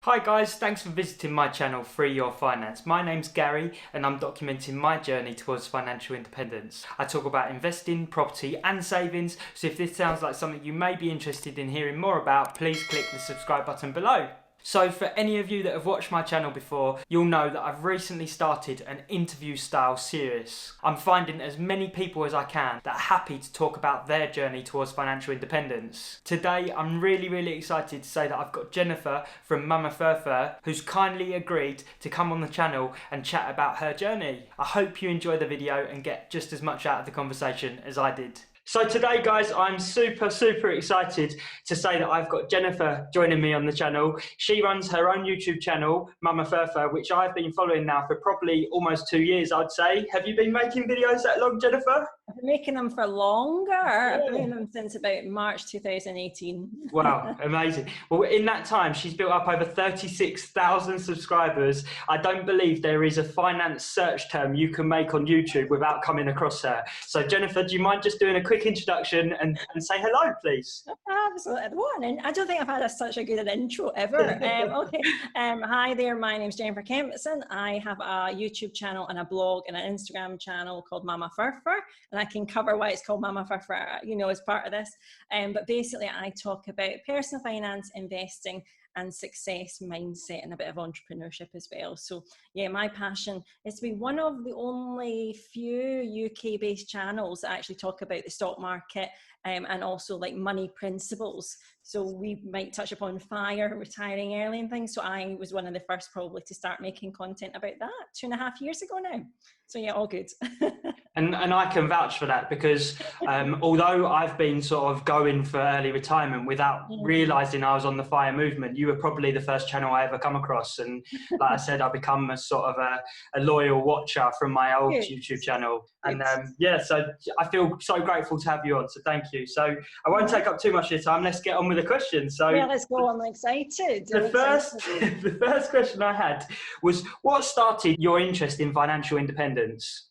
Hi guys, thanks for visiting my channel Free Your Finance. My name's Gary and I'm documenting my journey towards financial independence. I talk about investing, property and savings, so if this sounds like something you may be interested in hearing more about, please click the subscribe button below. So for any of you that have watched my channel before, you'll know that I've recently started an interview style series. I'm finding as many people as I can that are happy to talk about their journey towards financial independence. Today I'm really excited to say that I've got Jennifer from MamaFurFur who's kindly agreed to come on the channel and chat about her journey. I hope you enjoy the video and get just as much out of the conversation as I did. So today, guys, I'm super excited to say that I've got Jennifer joining me on the channel. She runs her own YouTube channel, MamaFurFur, which I've been following now for probably almost 2 years, I'd say. Have you been making videos that long, Jennifer? I've been making them for longer. I've been making them since about March 2018. Wow, amazing. Well, in that time, she's built up over 36,000 subscribers. I don't believe there is a finance search term you can make on YouTube without coming across her. So, Jennifer, do you mind just doing a quick introduction and say hello, please? Absolutely. And I don't think I've had such a good intro ever. Hi there. My name's Jennifer Kempson. I have a YouTube channel and a blog and an Instagram channel called MamaFurFur, and I can cover why it's called MamaFurFur, as part of this. But basically, I talk about personal finance, investing, and success mindset, and a bit of entrepreneurship as well. So yeah, my passion is to be one of the only few UK-based channels that actually talk about the stock market and also like money principles. So we might touch upon FIRE, retiring early and things. So I was one of the first probably to start making content about that 2.5 years ago now. So yeah, all good. And I can vouch for that because although I've been sort of going for early retirement without realising I was on the FIRE movement, you were probably the first channel I ever come across. And like I said, I've become a sort of a loyal watcher from my old YouTube channel. And yeah, so I feel so grateful to have you on. So thank you. So I won't take up too much of your time. Let's get on with the questions. So yeah, let's go. I'm excited. The first question I had was, what started your interest in financial independence?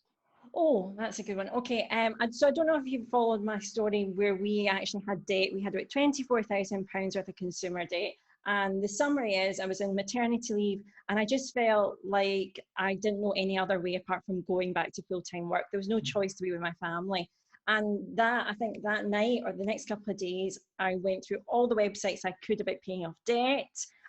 Oh, that's a good one. Okay, so I don't know if you've followed my story where we actually had debt. We had about £24,000 worth of consumer debt. And the summary is I was in maternity leave and I just felt like I didn't know any other way apart from going back to full-time work. There was no choice to be with my family. And I think that night or the next couple of days, I went through all the websites I could about paying off debt.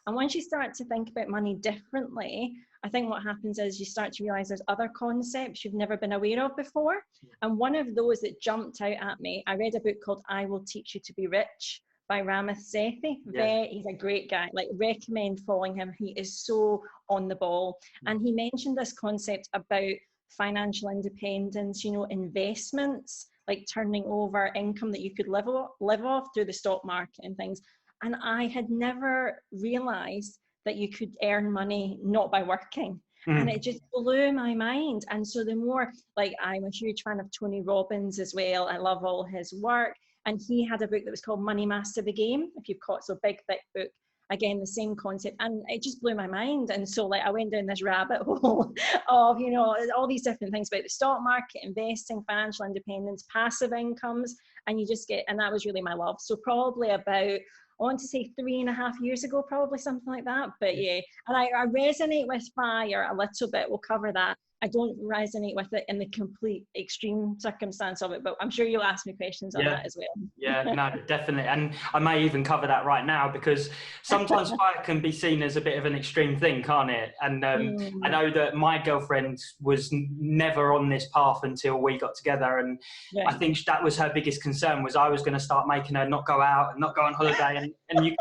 And once you start to think about money differently, I think what happens is you start to realize there's other concepts you've never been aware of before. And one of those that jumped out at me, I read a book called I Will Teach You to Be Rich by Ramith Sethi. Yeah. He's a great guy, like recommend following him. He is so on the ball. And he mentioned this concept about financial independence, investments, like turning over income that you could live off through the stock market and things. And I had never realized that you could earn money not by working. And it just blew my mind. And so the more, like, I'm a huge fan of Tony Robbins as well. I love all his work. And he had a book that was called Money Master the Game, if you've caught, so big, thick book. Again, the same concept. And it just blew my mind. And so like I went down this rabbit hole of, all these different things about the stock market, investing, financial independence, passive incomes. And you just get, and that was really my love. So probably about, I want to say 3.5 years ago, probably something like that. But yeah, and I resonate with FIRE a little bit. We'll cover that. I don't resonate with it in the complete extreme circumstance of it, but I'm sure you'll ask me questions on that as well. Yeah, no, definitely. And I may even cover that right now because sometimes FIRE can be seen as a bit of an extreme thing, can't it? And I know that my girlfriend was never on this path until we got together. And I think that was her biggest concern, was I was going to start making her not go out and not go on holiday. And you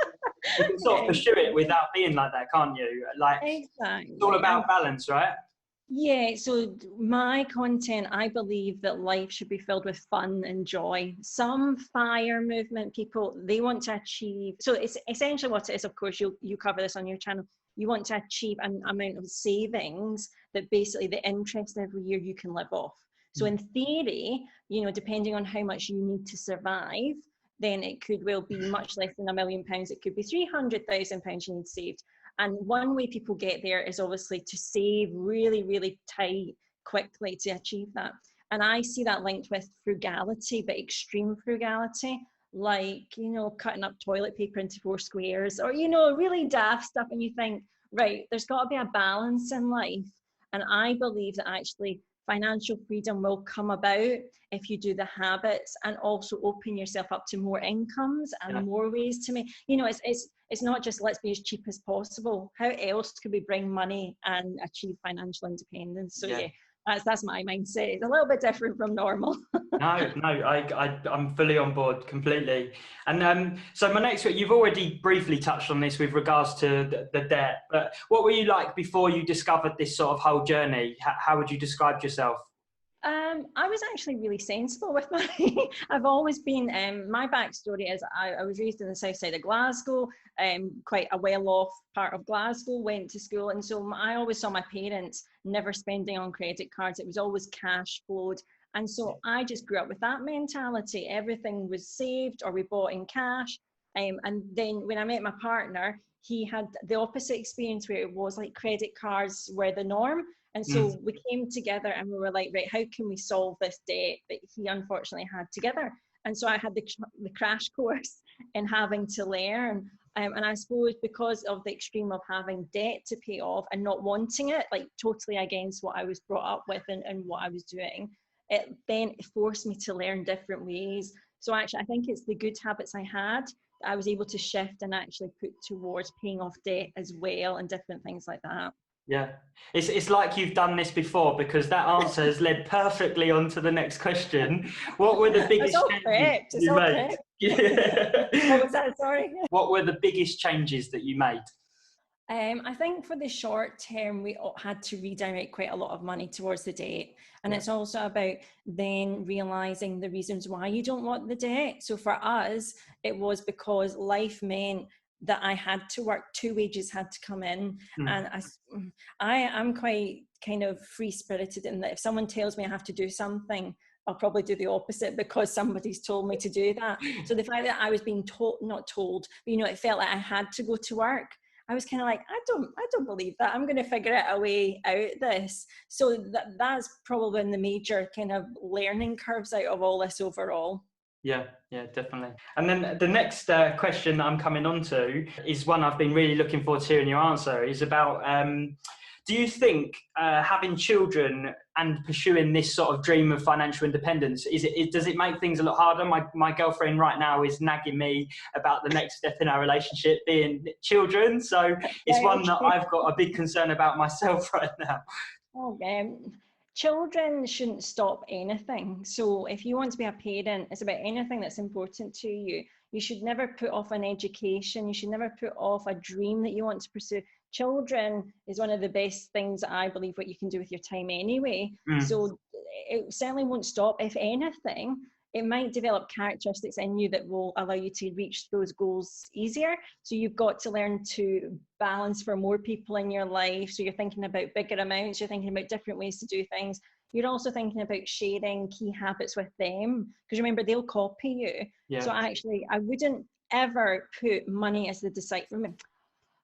can sort of pursue it without being like that, can't you? Like, exactly. It's all about balance, right? Yeah, so my content, I believe that life should be filled with fun and joy. Some FIRE movement people, they want to achieve, so it's essentially what it is, of course, you cover this on your channel. You want to achieve an amount of savings that basically the interest every year you can live off. So in theory, depending on how much you need to survive, then it could well be much less than £1 million. It could be £300,000 you need saved. And one way people get there is obviously to save really tight, quickly to achieve that. And I see that linked with frugality, but extreme frugality. like, you know, cutting up toilet paper into 4 squares, or, you know, really daft stuff. And you think, right, there's got to be a balance in life. And I believe that actually financial freedom will come about if you do the habits and also open yourself up to more incomes and Yeah. more ways to make, you know, it's not just let's be as cheap as possible. How else could we bring money and achieve financial independence? So Yeah. yeah, that's my mindset. It's a little bit different from normal. No, I'm fully on board completely. And so my next, you've already briefly touched on this with regards to the debt, but what were you like before you discovered this sort of whole journey? How would you describe yourself? I was actually really sensible with money. I've always been, my backstory is I was raised in the south side of Glasgow, quite a well-off part of Glasgow, went to school. And so I always saw my parents never spending on credit cards. It was always cash flowed. And so I just grew up with that mentality. Everything was saved or we bought in cash. And then when I met my partner, he had the opposite experience where it was like credit cards were the norm. And Mm. so we came together and we were like, right, how can we solve this debt that he unfortunately had together? And so I had the crash course in having to learn. And I suppose because of the extreme of having debt to pay off and not wanting it, like totally against what I was brought up with and what I was doing, it then forced me to learn different ways. So actually, I think it's the good habits I had that I was able to shift and actually put towards paying off debt as well and different things like that. Yeah, it's like you've done this before, because that answer has led perfectly on to the next question. What were the It's biggest all changes prepped. It's you all made? prepped. What Yeah. was that? Sorry. What were the biggest changes that you made? I think for the short term, we had to redirect quite a lot of money towards the debt. And Yeah. it's also about then realizing the reasons why you don't want the debt. So for us, it was because life meant that I had to work, two wages had to come in. Mm. And I am quite kind of free spirited in that if someone tells me I have to do something, I'll probably do the opposite because somebody's told me to do that. So the fact that I was being told, not told, but, you know, it felt like I had to go to work. I was kind of like, I don't believe that. I'm going to figure out a way out this. So that's probably been the major kind of learning curves out of all this overall. Yeah, definitely. And then the next question that I'm coming on to is one I've been really looking forward to hearing your answer, is about, do you think having children and pursuing this sort of dream of financial independence, does it make things a lot harder? My girlfriend right now is nagging me about the next step in our relationship being children. So it's Right, one that okay. I've got a big concern about myself right now. Oh, children shouldn't stop anything. So if you want to be a parent, it's about anything that's important to you. You should never put off an education. You should never put off a dream that you want to pursue. Children is one of the best things that I believe what you can do with your time anyway. Mm. So it certainly won't stop. If anything, it might develop characteristics in you that will allow you to reach those goals easier. So you've got to learn to balance for more people in your life. So you're thinking about bigger amounts, you're thinking about different ways to do things. You're also thinking about sharing key habits with them, because remember, they'll copy you. So Yeah. actually, I wouldn't ever put money as the decisive.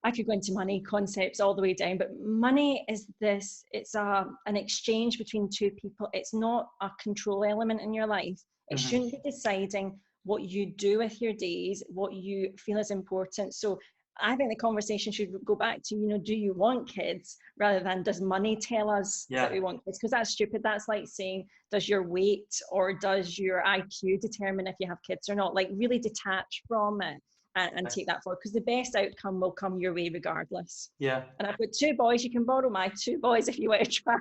I could go into money concepts all the way down, but money is this, it's an exchange between two people. It's not a control element in your life. It Mhm. shouldn't be deciding what you do with your days, what you feel is important. So I think the conversation should go back to, you know, do you want kids rather than does money tell us that Yeah. we want kids? Because that's stupid. That's like saying, does your weight or does your IQ determine if you have kids or not? Like really detach from it and take that forward, because the best outcome will come your way regardless. Yeah. And I've got two boys. You can borrow my two boys if you want to try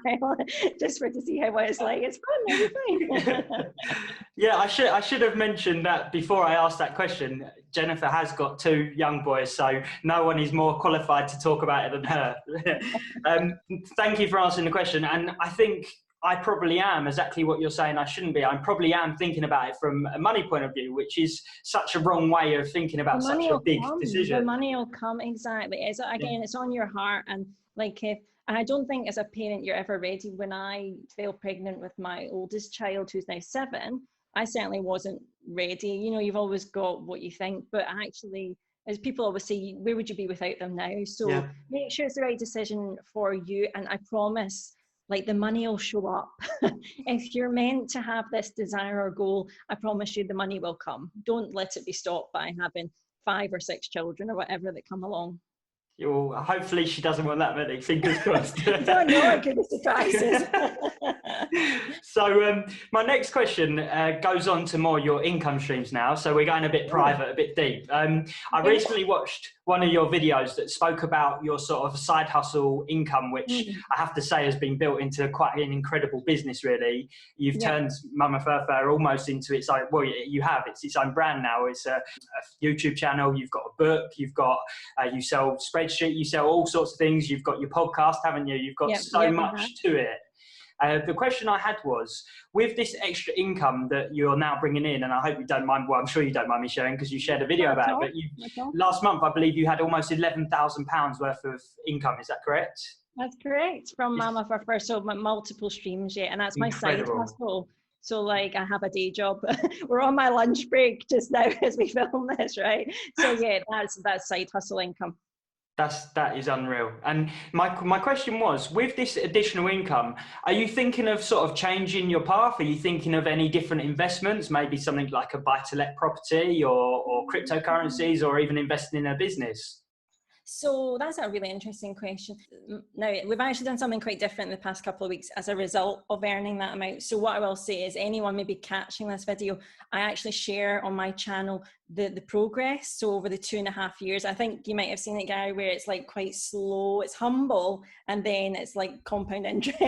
just for to see how it's like. It's fun, it'll be fine. Yeah, I should have mentioned that before I asked that question. Jennifer has got two young boys, so no one is more qualified to talk about it than her. Thank you for answering the question. And I think I probably am exactly what you're saying I shouldn't be. I probably am thinking about it from a money point of view, which is such a wrong way of thinking The about such money a will big come. The decision. money will come, exactly. It's Yeah. again, it's on your heart. And like if and I don't think as a parent you're ever ready. When I fell pregnant with my oldest child, who's now 7, I certainly wasn't ready. You know, you've always got what you think, but actually, as people always say, where would you be without them now? So Yeah. make sure it's the right decision for you. And I promise like the money will show up. If you're meant to have this desire or goal, I promise you the money will come. Don't let it be stopped by having 5 or 6 children or whatever that come along. Well, hopefully she doesn't want that many. Fingers crossed. You don't know, it could be surprises. So my next question goes on to more your income streams now. So we're going a bit private, a bit deep. I recently watched one of your videos that spoke about your sort of side hustle income, which I have to say has been built into quite an incredible business, really. You've turned MamaFurFur almost into its own, well, you have, it's its own brand now. It's a YouTube channel, you've got a book, you've got, you sell spreadsheet, you sell all sorts of things, you've got your podcast, haven't you? You've got so much to it. The question I had was, with this extra income that you're now bringing in, and I hope you don't mind, well, I'm sure you don't mind me sharing because you shared a video about it, but last month, I believe you had almost £11,000 worth of income. Is that correct? That's correct, from MamaFurFur, so multiple streams, and that's my side hustle. So like I have a day job. We're on my lunch break just now as we film this, right? So that's side hustle income. That is unreal. And my question was, with this additional income, are you thinking of sort of changing your path? Are you thinking of any different investments, maybe something like a buy-to-let property or cryptocurrencies, or even investing in a business? So that's a really interesting question. Now, we've actually done something quite different in the past couple of weeks as a result of earning that amount. So what I will say is, anyone maybe catching this video, I actually share on my channel the progress. So over the 2.5 years, I think you might have seen it, Gary, where it's like quite slow, it's humble, and then it's like compound interest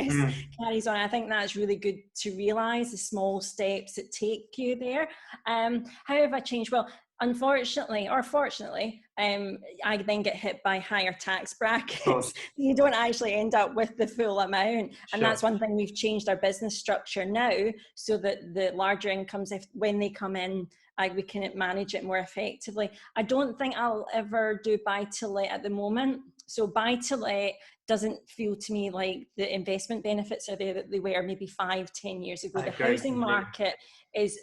carries on. I think that's really good to realize the small steps that take you there. How have I changed? Well, unfortunately or fortunately, I then get hit by higher tax brackets. You don't actually end up with the full amount. And that's one thing, we've changed our business structure now so that the larger incomes, when they come in, we can manage it more effectively. I don't think I'll ever do buy-to-let at the moment. So buy-to-let doesn't feel to me like the investment benefits are there that they were maybe 5-10 years ago. The housing market is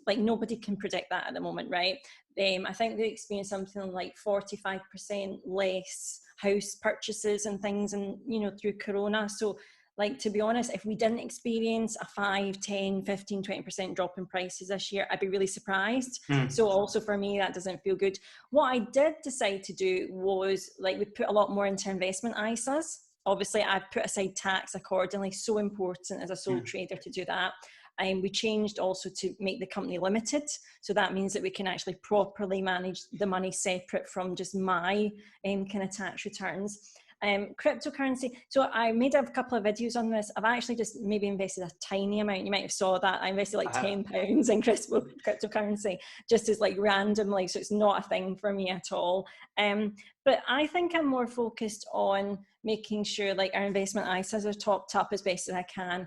like, nobody can predict that at the moment, right? I think they experience something like 45% less house purchases and things, and through Corona. So like, to be honest, if we didn't experience a 5, 10, 15, 20% drop in prices this year, I'd be really surprised. So also for me, that doesn't feel good. What I did decide to do was, like, we put a lot more into investment ISAs. Obviously, I've put aside tax accordingly. So important as a sole trader to do that. And we changed also to make the company limited. So that means that we can actually properly manage the money separate from just my kind of tax returns. Cryptocurrency. So I made a couple of videos on this. I've actually just maybe invested a tiny amount. You might have saw that. I invested like £10 in cryptocurrency, just as like randomly. So it's not a thing for me at all. But I think I'm more focused on making sure like our investment ISAs are topped up as best as I can.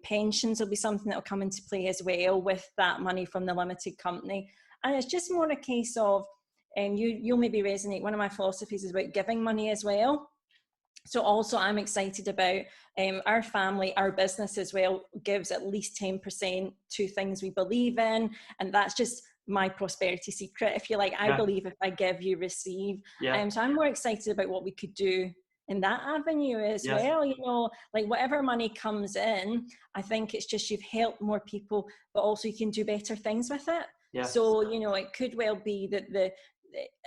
Pensions will be something that will come into play as well with that money from the limited company. And it's just more a case of, you'll maybe resonate. One of my philosophies is about giving money as well. So also I'm excited about our family, our business as well gives at least 10% to things we believe in. And that's just my prosperity secret, if you like. I believe if I give, you receive. So I'm more excited about what we could do in that avenue as well. Like whatever money comes in, I think it's just you've helped more people, but also you can do better things with it. So, it could well be that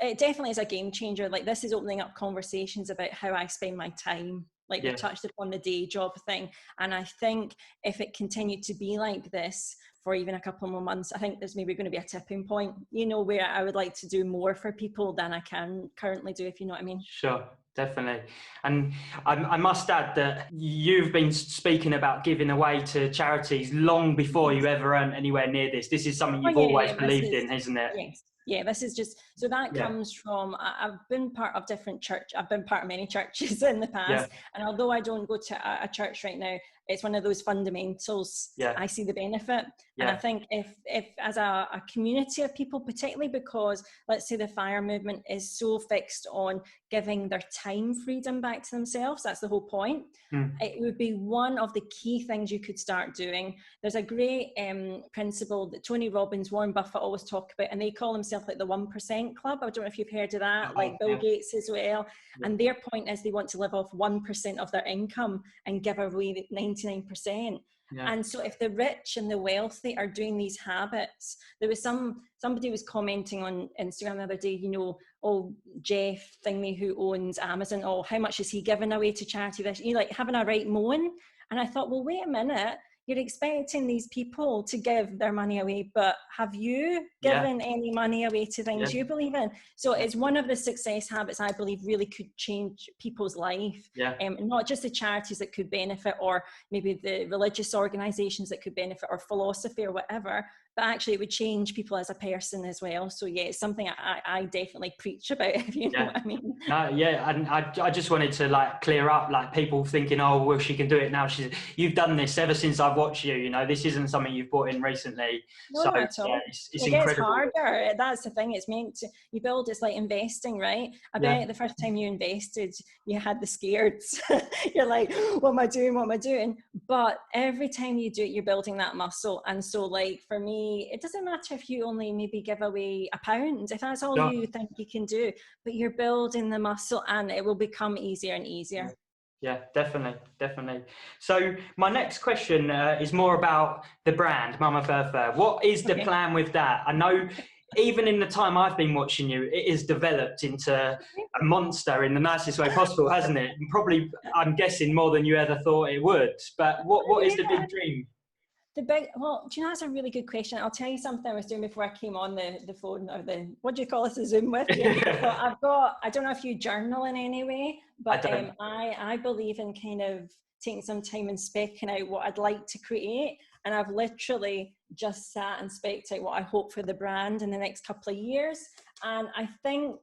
it definitely is a game changer. Like, this is opening up conversations about how I spend my time. Like we touched upon the day job thing. And I think if it continued to be like this for even a couple more months, I think there's maybe going to be a tipping point, where I would like to do more for people than I can currently do, if you know what I mean. Sure. Definitely. And I must add that you've been speaking about giving away to charities long before you ever earned anywhere near this. This is something you've always believed in, isn't it? Yes. Yeah, this is just, so that comes from, I've been part of I've been part of many churches in the past. And although I don't go to a church right now, it's one of those fundamentals. I see the benefit. And I think if as a community of people, particularly because, let's say, the FIRE movement is so fixed on giving their time freedom back to themselves, that's the whole point. It would be one of the key things you could start doing. There's a great principle that Tony Robbins, Warren Buffett always talk about, and they call themselves like the 1% 1% Club. I don't know if you've heard of that, like Bill Yeah. Gates as well. Yeah. And their point is they want to live off 1% of their income and give away 99%. Yeah. And so if the rich and the wealthy are doing these habits, there was somebody was commenting on Instagram the other day, you know, oh, Jeff thingy who owns Amazon, oh, how much is he giving away to charity this? You know, like having a right moan. And I thought, well, wait a minute, you're expecting these people to give their money away, but have you given any money away to things you believe in? So it's one of the success habits I believe really could change people's life. Not just the charities that could benefit, or maybe the religious organizations that could benefit, or philosophy or whatever, but actually it would change people as a person as well. So yeah, it's something I definitely preach about, if you know what I mean. And I just wanted to like clear up like people thinking, oh well, she can do it now. You've done this ever since I've watched you. You know, this isn't something you've brought in recently. No, so not at all. Yeah, it's it incredible. gets harder. That's the thing. It's meant to, you build, it's like investing, right? I bet the first time you invested, you had the scares. You're like, what am I doing? What am I doing? But every time you do it, you're building that muscle. And so like for me, it doesn't matter if you only maybe give away £1, if that's all you think you can do, but you're building the muscle and it will become easier and easier. Yeah, definitely. So my next question is more about the brand, MamaFurFur. What is the plan with that? I know even in the time I've been watching you, it has developed into a monster in the nicest way possible, hasn't it? And probably, I'm guessing, more than you ever thought it would. But what is the big dream? Well, do you know, that's a really good question. I'll tell you something I was doing before I came on the phone, or what do you call this, a Zoom with you? So I don't know if you journal in any way, but I believe in kind of taking some time and specking out what I'd like to create. And I've literally just sat and specced out what I hope for the brand in the next couple of years. And I think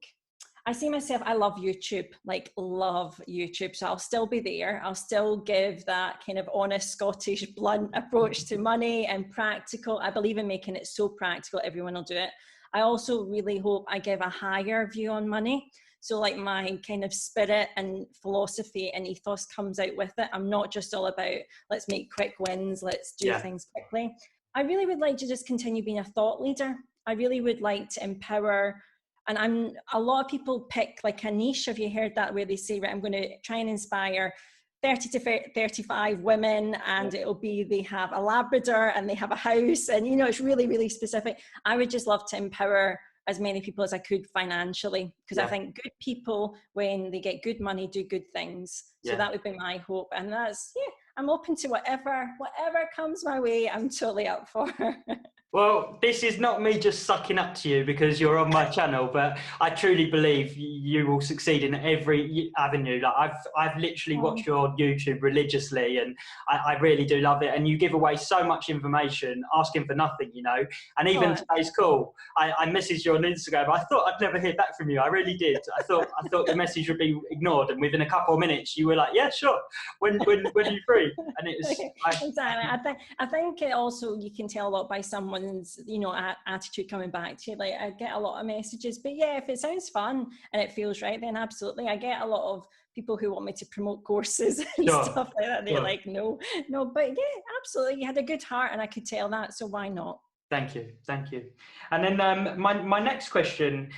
I see myself, I love YouTube, like love YouTube. So I'll still be there. I'll still give that kind of honest Scottish blunt approach to money and practical. I believe in making it so practical, everyone will do it. I also really hope I give a higher view on money. So like my kind of spirit and philosophy and ethos comes out with it. I'm not just all about, let's make quick wins, let's do things quickly. I really would like to just continue being a thought leader. I really would like to empower. And a lot of people pick like a niche. Have you heard that, where they say, right, I'm going to try and inspire 30 to 35 women, and it'll be, they have a Labrador and they have a house, and you know, it's really, really specific. I would just love to empower as many people as I could financially, because I think good people, when they get good money, do good things. So that would be my hope. And that's, I'm open to whatever comes my way. I'm totally up for. Well, this is not me just sucking up to you because you're on my channel, but I truly believe you will succeed in every avenue. Like I've literally watched your YouTube religiously, and I really do love it. And you give away so much information, asking for nothing, you know. And even today's call, I messaged you on Instagram. I thought I'd never hear back from you. I really did. I thought the message would be ignored, and within a couple of minutes, you were like, "Yeah, sure. When are you free?" And it was exactly. I think it also, you can tell a lot by someone's, you know, attitude coming back to you. Like I get a lot of messages, but yeah, if it sounds fun and it feels right, then absolutely. I get a lot of people who want me to promote courses and stuff like that. They're like, no, but yeah, absolutely. You had a good heart, and I could tell that. So why not? Thank you. And then my next question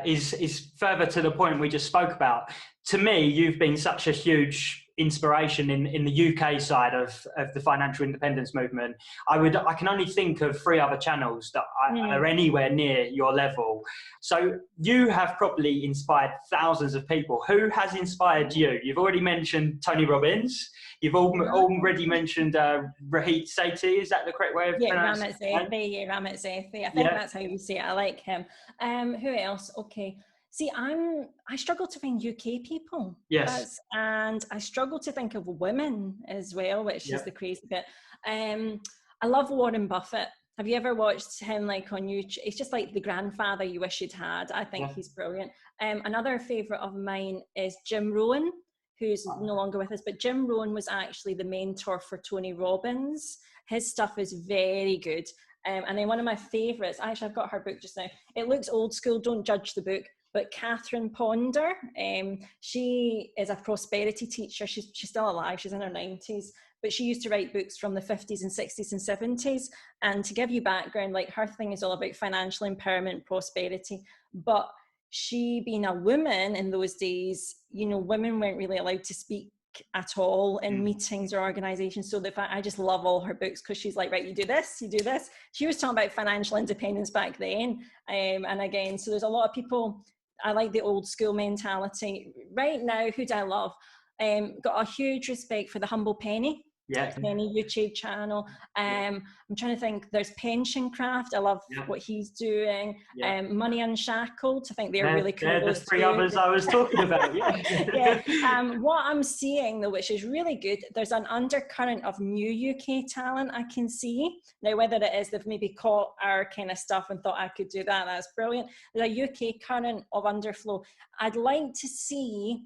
is further to the point we just spoke about. To me, you've been such a huge inspiration in the UK side of the financial independence movement. I can only think of 3 other channels that are anywhere near your level. So you have probably inspired thousands of people. Who has inspired you? You've already mentioned Tony Robbins. You've already mentioned Rahit Sethi. Is that the correct way of pronouncing it? Ramit Sethi. I think that's how you say it. I like him. Who else? Okay. See, I struggle to find UK people. Yes. And I struggle to think of women as well, which is the crazy bit. I love Warren Buffett. Have you ever watched him like on YouTube? It's just like the grandfather you wish you'd had. I think he's brilliant. Another favourite of mine is Jim Rohn, who's no longer with us, but Jim Rohn was actually the mentor for Tony Robbins. His stuff is very good. And then one of my favourites, actually I've got her book just now. It looks old school, don't judge the book, but Catherine Ponder, she is a prosperity teacher. She's still alive, she's in her 90s, but she used to write books from the 50s and 60s and 70s. And to give you background, like her thing is all about financial empowerment, prosperity. but she being a woman in those days, women weren't really allowed to speak at all in meetings or organizations. So the fact, I just love all her books, because she's like, right, you do this, you do this. She was talking about financial independence back then. And again, so there's a lot of people, I like the old school mentality. Right now, who do I love? Got a huge respect for the Humble Penny. Yeah. Penny YouTube channel. I'm trying to think, there's Pension Craft. I love what he's doing. Money Unshackled. I think they're really cool. Yeah, there's three others I was talking about. What I'm seeing though, which is really good, there's an undercurrent of new UK talent I can see. Now, whether it is they've maybe caught our kind of stuff and thought I could do that, that's brilliant. There's a UK current of underflow. I'd like to see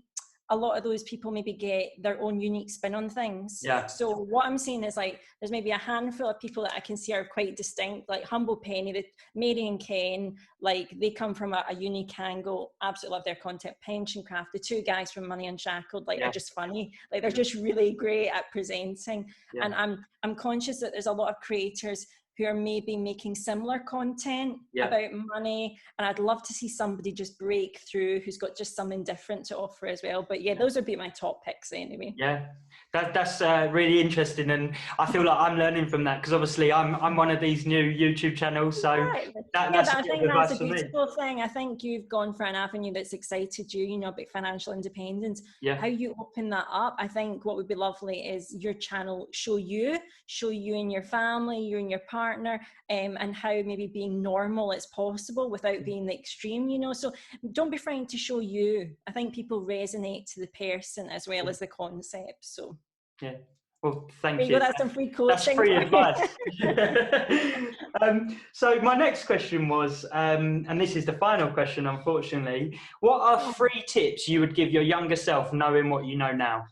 a lot of those people maybe get their own unique spin on things. So what I'm saying is, like, there's maybe a handful of people that I can see are quite distinct, like Humble Penny, Mary and Ken, like they come from a unique angle. Absolutely love their content. Pension Craft, the two guys from Money Unshackled, like are just funny. Like they're just really great at presenting. And I'm conscious that there's a lot of creators who are maybe making similar content about money, and I'd love to see somebody just break through who's got just something different to offer as well. But those would be my top picks anyway. That's really interesting, and I feel like I'm learning from that, because obviously I'm one of these new YouTube channels, so I think that's a beautiful thing. I think you've gone for an avenue that's excited you, about financial independence. How you open that up, I think what would be lovely is your channel show you and your family, you and your partner, and how maybe being normal is possible without being the extreme, so don't be frightened to show you. I think people resonate to the person as well as the concept. So well, thank you. That's some free coaching. That's free advice. So my next question was, and this is the final question, unfortunately, what are 3 tips you would give your younger self, knowing what you know now?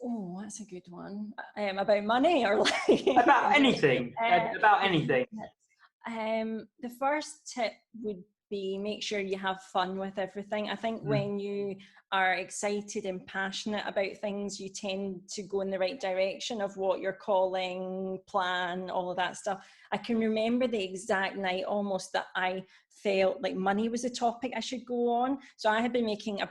Oh, that's a good one. About money, or like about anything? About anything. The first tip would be, make sure you have fun with everything. I think when you are excited and passionate about things, you tend to go in the right direction of what you're calling, plan, all of that stuff. I can remember the exact night almost that I felt like money was a topic I should go on. So I had been making a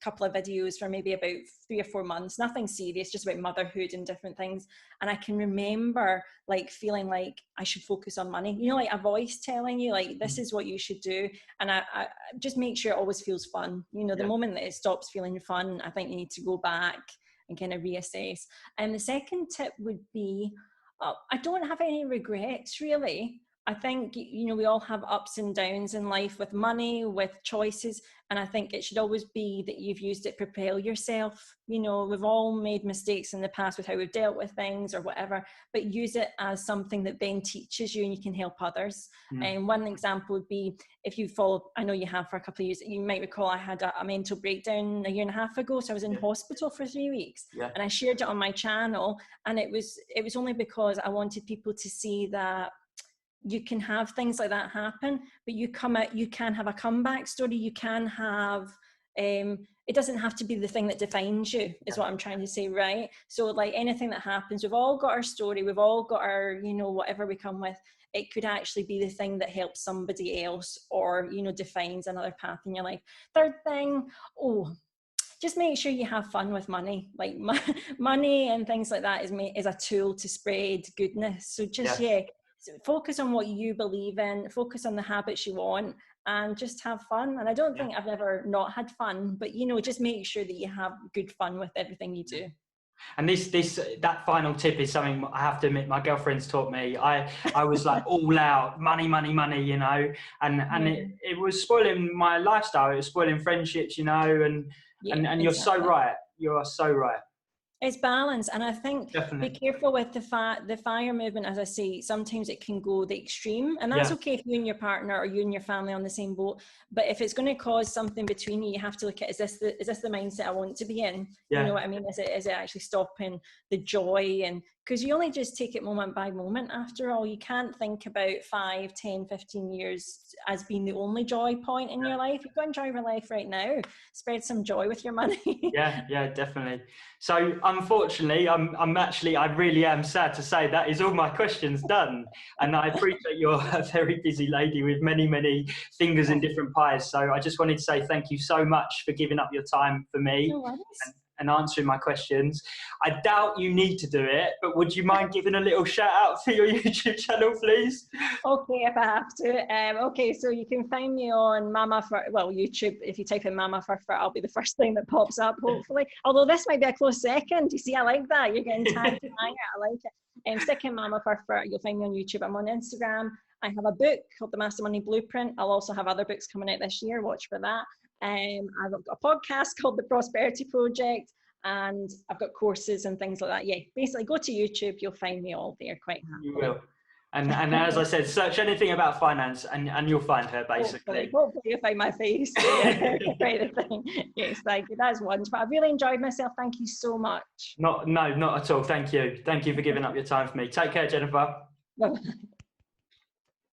couple of videos for maybe about 3 or 4 months, nothing serious, just about motherhood and different things. And I can remember like feeling like I should focus on money, like a voice telling you like, this is what you should do. And I just make sure it always feels fun. The moment that it stops feeling fun, I think you need to go back and kind of reassess. And the second tip would be, I don't have any regrets really. I think, we all have ups and downs in life with money, with choices. And I think it should always be that you've used it to propel yourself. We've all made mistakes in the past with how we've dealt with things or whatever, but use it as something that then teaches you and you can help others. And one example would be, if you follow, I know you have for a couple of years, you might recall I had a mental breakdown 1.5 years ago. So I was in hospital for 3 weeks and I shared it on my channel. And it was only because I wanted people to see that you can have things like that happen, but you can have a comeback story. You can have, it doesn't have to be the thing that defines you, is what I'm trying to say, right? So like anything that happens, we've all got our story, we've all got our, whatever we come with. It could actually be the thing that helps somebody else or, defines another path in your life. Third thing, just make sure you have fun with money. Like money and things like that is a tool to spread goodness. So just, focus on what you believe in, focus on the habits you want, and just have fun. And I don't think I've ever not had fun, but just make sure that you have good fun with everything you do. And that final tip is something I have to admit my girlfriend's taught me. I was like all out money, and it was spoiling my lifestyle. It was spoiling friendships, and you're so right. You are so right. It's balance. And I think be careful with the FIRE movement. As I say, sometimes it can go the extreme, and that's okay if you and your partner or you and your family are on the same boat. But if it's going to cause something between you, you have to look at, is this the mindset I want to be in? You know what I mean? Is it actually stopping the joy and because you only just take it moment by moment. After all, you can't think about 5, 10, 15 years as being the only joy point in your life. You've got to enjoy your life right now. Spread some joy with your money. Yeah, definitely. So unfortunately, I really am sad to say that is all my questions done. And I appreciate you're a very busy lady with many, many fingers in different pies. So I just wanted to say thank you so much for giving up your time for me. No worries. And answering my questions. I doubt you need to do it, but would you mind giving a little shout out for your YouTube channel, please? Okay, if I have to. Okay, so you can find me on YouTube. If you type in MamaFurFur, I'll be the first thing that pops up, hopefully. Although this might be a close second. You see, I like that. You're getting tagged. I like it. Stick in MamaFurFur. You'll find me on YouTube. I'm on Instagram. I have a book called The Master Money Blueprint. I'll also have other books coming out this year. Watch for that. I've got a podcast called The Prosperity Project, and I've got courses and things like that. Yeah, basically go to YouTube. You'll find me all there quite happily. You will. And as I said, search anything about finance and you'll find her, basically. Hopefully you'll find my face. Yes, thank you. That's wonderful. I've really enjoyed myself. Thank you so much. Not at all. Thank you. Thank you for giving up your time for me. Take care, Jennifer. Bye-bye.